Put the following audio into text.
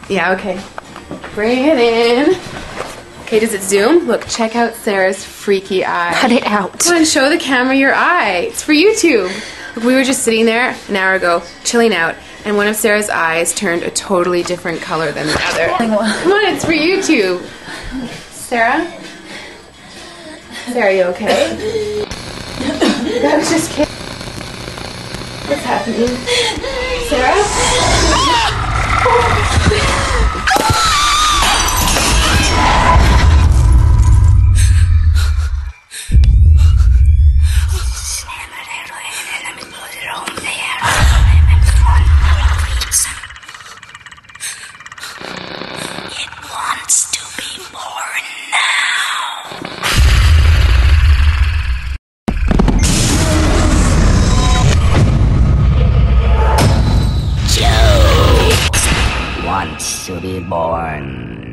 Yeah, okay. Bring it in. Okay, does it zoom? Look, check out Sarah's freaky eye. Cut it out. Come on, show the camera your eye. It's for YouTube. Look, we were just sitting there an hour ago, chilling out, and one of Sarah's eyes turned a totally different color than the other. Come on, it's for YouTube. Sarah? Sarah, you okay? I was just kidding. What's happening? Sarah? It wants to be born now. Joe wants to be born